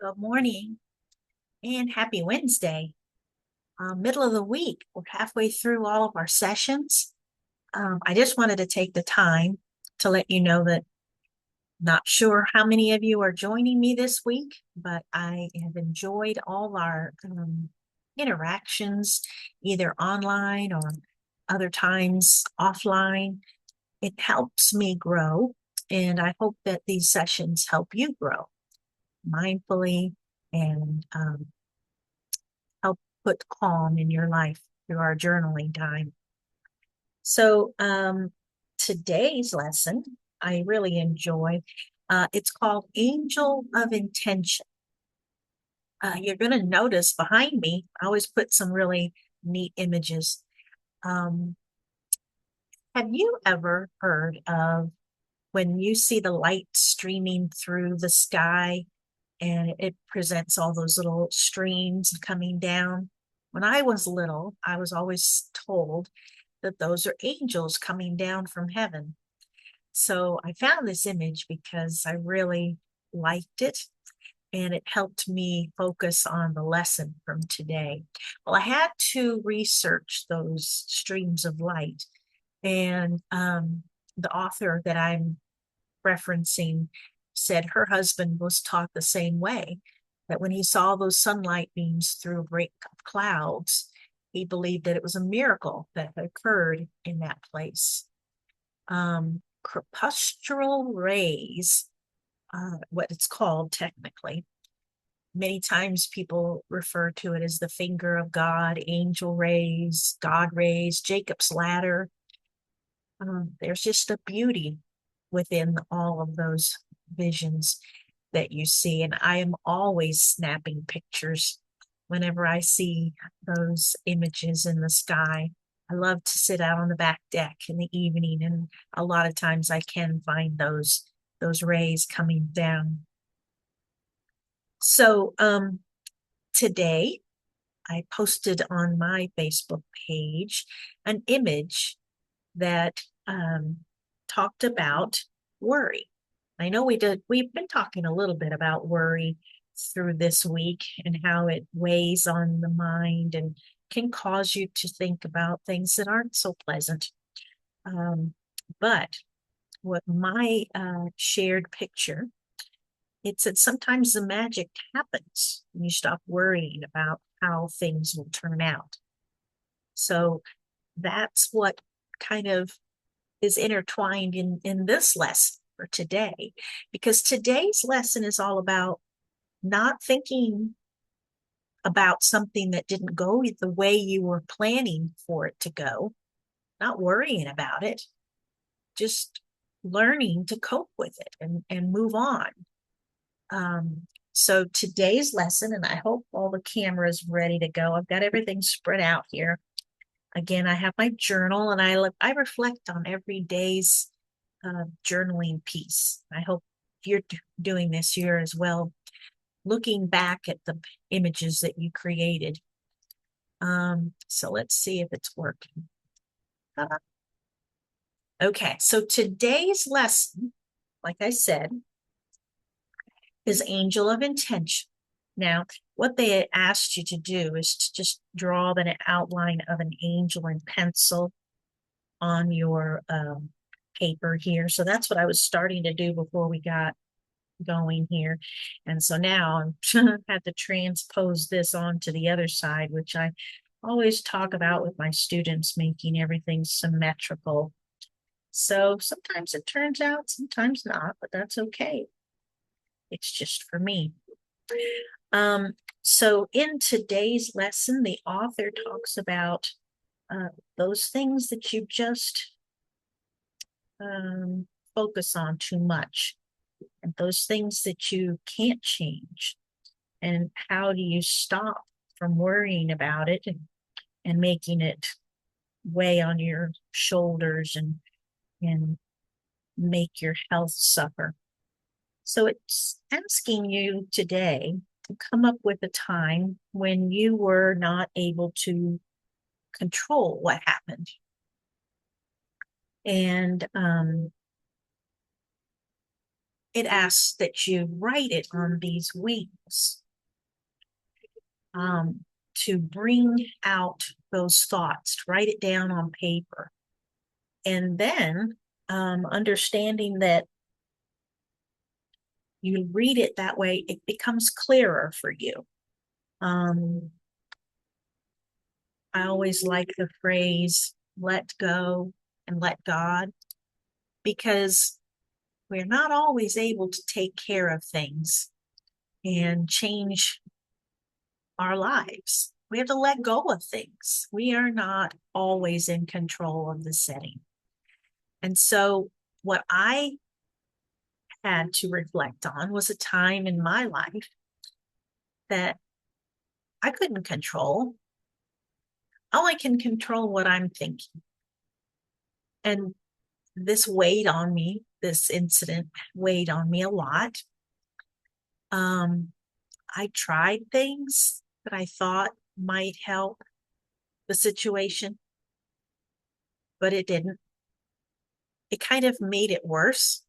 Good morning and happy Wednesday. Middle of the week. We're halfway through all of our sessions. I just wanted to take the time to let you know that not sure how many of you are joining me this week, but I have enjoyed all our interactions, either online or other times offline. It helps me grow, and I hope that these sessions help you grow mindfully and help put calm in your life through our journaling time. So, today's lesson I really enjoy. It's called Angel of Intention. You're going to notice behind me, I always put some really neat images. Um, have you ever heard of when you see the light streaming through the sky and it presents all those little streams coming down? When I was little, I was always told that those are angels coming down from heaven. So I found this image because I really liked it and it helped me focus on the lesson from today. Well, I had to research those streams of light, and the author that I'm referencing said her husband was taught the same way, that when he saw those sunlight beams through a break of clouds, he believed that it was a miracle that had occurred in that place. Crepuscular rays, what it's called technically. Many times people refer to it as the finger of God, angel rays, God rays, Jacob's ladder. There's just a beauty within all of those visions that you see. And I am always snapping pictures whenever I see those images in the sky. I love to sit out on the back deck in the evening, and a lot of times I can find those rays coming down. So today I posted on my Facebook page an image that talked about worry. I know we've been talking a little bit about worry through this week and how it weighs on the mind and can cause you to think about things that aren't so pleasant. Um, but what my shared picture, it said sometimes the magic happens when you stop worrying about how things will turn out. So that's what kind of is intertwined in this lesson for today, because today's lesson is all about not thinking about something that didn't go the way you were planning for it to go, not worrying about it, just learning to cope with it and move on. So today's lesson, and I hope all the cameras ready to go. I've got everything spread out here. Again, I have my journal, and I reflect on every day's journaling piece. I hope you're doing this year as well, looking back at the images that you created. So let's see if it's working. Okay, so today's lesson, like I said, is Angel of Intention. Now, what they asked you to do is to just draw an outline of an angel in pencil on your paper here. So that's what I was starting to do before we got going here. And so now I had to transpose this onto the other side, which I always talk about with my students, making everything symmetrical. So sometimes it turns out, sometimes not, but that's okay. It's just for me. So in today's lesson, the author talks about those things that you just focus on too much, and those things that you can't change. And how do you stop from worrying about it and making it weigh on your shoulders and make your health suffer? So it's asking you today to come up with a time when you were not able to control what happened. And it asks that you write it on these wheels, to bring out those thoughts, to write it down on paper. And then understanding that you read it that way, it becomes clearer for you. I always like the phrase, let go and let God, because we're not always able to take care of things and change our lives. We have to let go of things. We are not always in control of the setting. And so what I had to reflect on was a time in my life that I couldn't control. All I can control what I'm thinking. And this weighed on me. This incident weighed on me a lot. I tried things that I thought might help the situation, but it didn't. It kind of made it worse.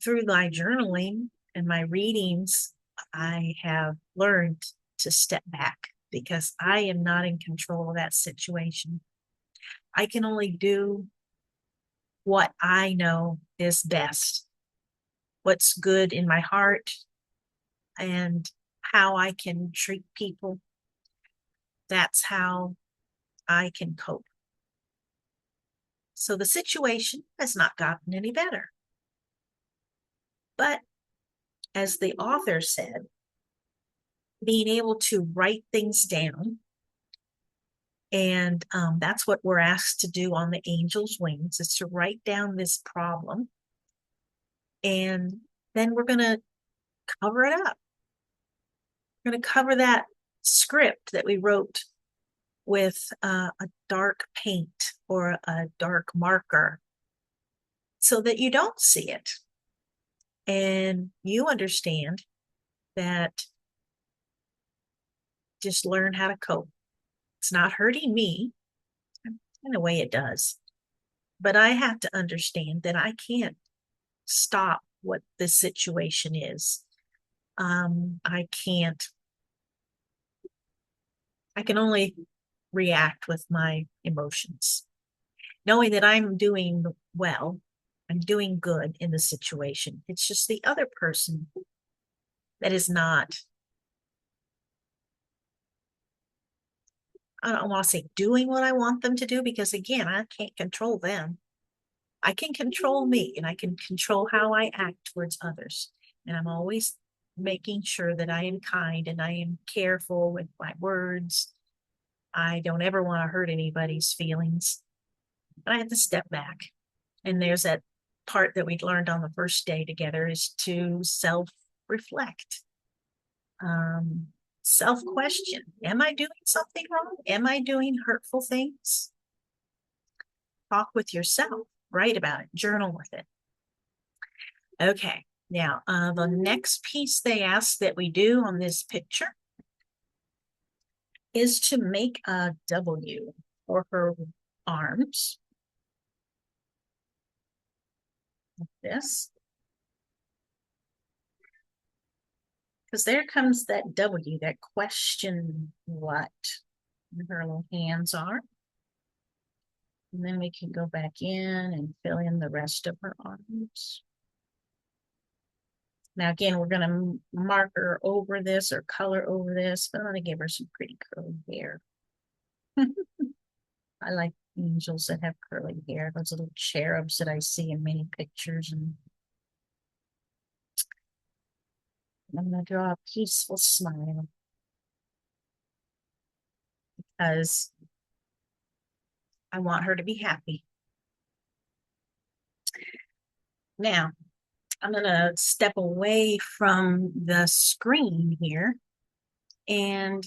Through my journaling and my readings, I have learned to step back because I am not in control of that situation. I can only do what I know is best, what's good in my heart, and how I can treat people. That's how I can cope. So the situation has not gotten any better. But as the author said, being able to write things down, and that's what we're asked to do on the Angel's Wings, is to write down this problem, and then we're going to cover it up. We're going to cover that script that we wrote with a dark paint or a dark marker so that you don't see it. And you understand that just learn how to cope. It's not hurting me. In a way it does. But I have to understand that I can't stop what this situation is. I can only react with my emotions. Knowing that I'm doing well, I'm doing good in the situation. It's just the other person that is not, I don't want to say doing what I want them to do, because again, I can't control them. I can control me, and I can control how I act towards others. And I'm always making sure that I am kind and I am careful with my words. I don't ever want to hurt anybody's feelings. But I have to step back. And there's that part that we learned on the first day together, is to self-reflect. Self-question. Am I doing something wrong? Am I doing hurtful things? Talk with yourself. Write about it. Journal with it. Okay. Now, the next piece they ask that we do on this picture is to make a W for her arms. Like this. Because there comes that W, that question what her little hands are. And then we can go back in and fill in the rest of her arms. Now, again, we're going to marker over this or color over this, but I'm going to give her some pretty curly hair. I like angels that have curly hair, those little cherubs that I see in many pictures. And I'm going to draw a peaceful smile because I want her to be happy. Now, I'm going to step away from the screen here and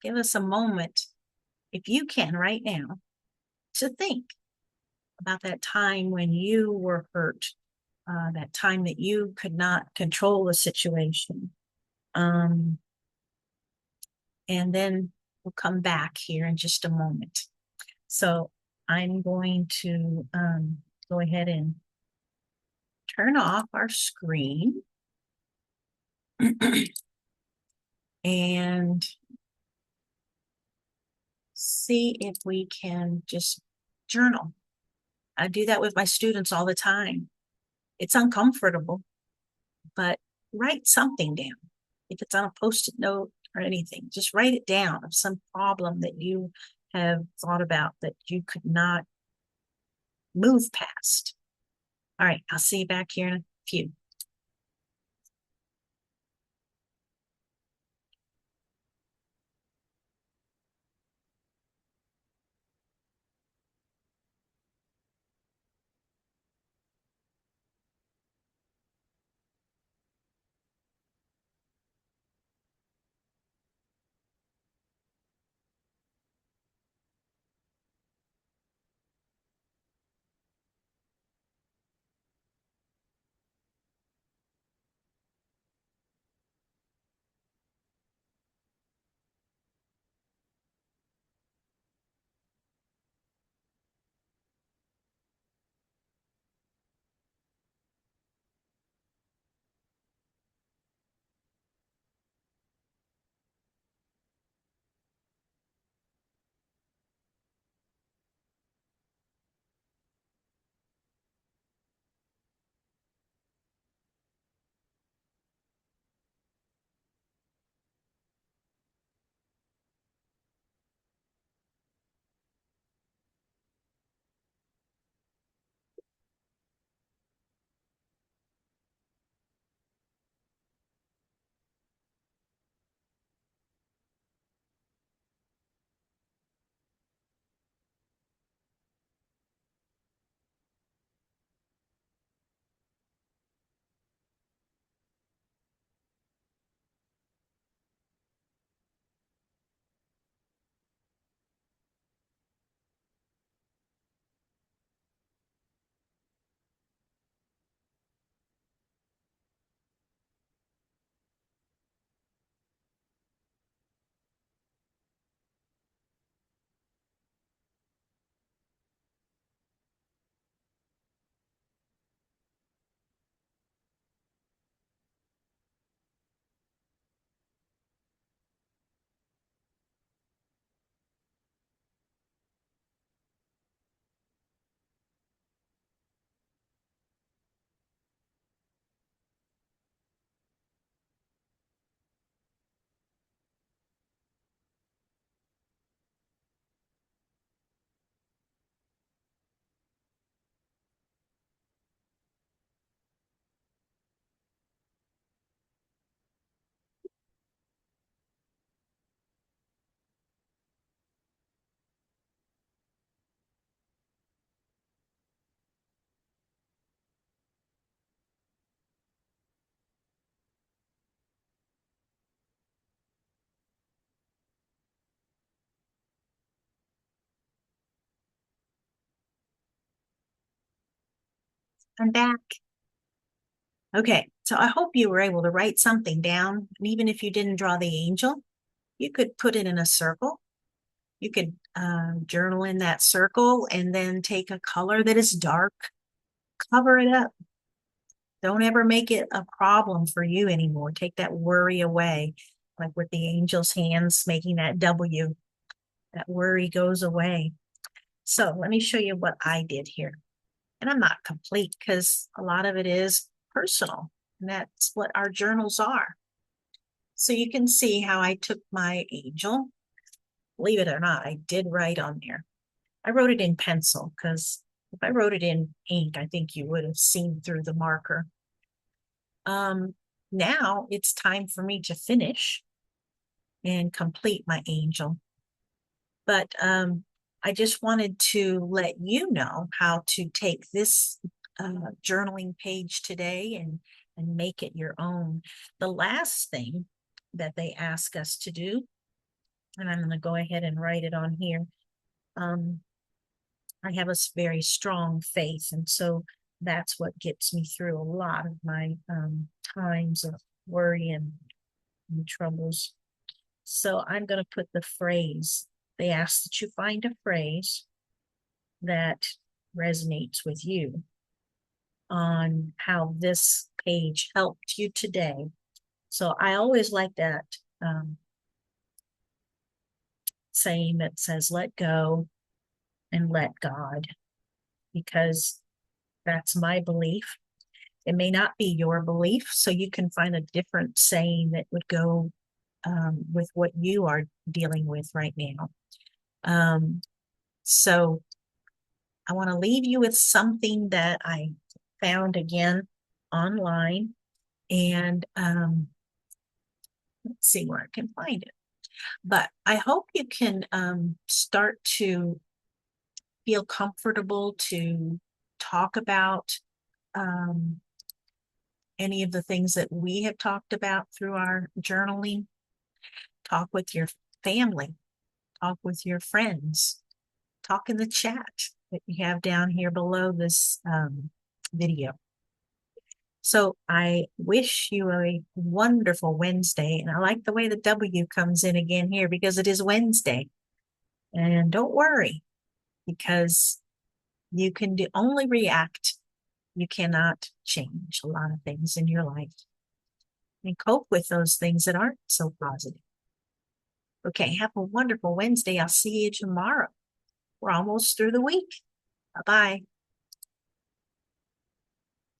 give us a moment, if you can right now, to think about that time when you were hurt, that time that you could not control the situation. And then we'll come back here in just a moment. So I'm going to go ahead and turn off our screen and see if we can just journal. I do that with my students all the time. It's uncomfortable, but write something down. If it's on a post-it note or anything, just write it down of some problem that you have thought about that you could not move past. All right, I'll see you back here in a few. I'm back. Okay, so I hope you were able to write something down. And even if you didn't draw the angel, you could put it in a circle. You could journal in that circle and then take a color that is dark, cover it up. Don't ever make it a problem for you anymore. Take that worry away, like with the angel's hands making that W. That worry goes away. So let me show you what I did here. And I'm not complete because a lot of it is personal. And that's what our journals are. So you can see how I took my angel. Believe it or not, I did write on there. I wrote it in pencil because if I wrote it in ink, I think you would have seen through the marker. Now it's time for me to finish and complete my angel. But I just wanted to let you know how to take this journaling page today and make it your own. The last thing that they ask us to do, and I'm going to go ahead and write it on here. I have a very strong faith, and so that's what gets me through a lot of my times of worry and troubles. So I'm going to put the phrase. They ask that you find a phrase that resonates with you. on how this page helped you today. So I always like that saying that says, let go and let God, because that's my belief. It may not be your belief, so you can find a different saying that would go with what you are dealing with right now. So I want to leave you with something that I found again online, and let's see where I can find it. But I hope you can start to feel comfortable to talk about um, any of the things that we have talked about through our journaling. Talk with your family, talk with your friends, talk in the chat that you have down here below this video. So I wish you a wonderful Wednesday. And I like the way the W comes in again here because it is Wednesday. And don't worry, because you can only react. You cannot change a lot of things in your life and cope with those things that aren't so positive. Okay, have a wonderful Wednesday. I'll see you tomorrow. We're almost through the week. Bye-bye.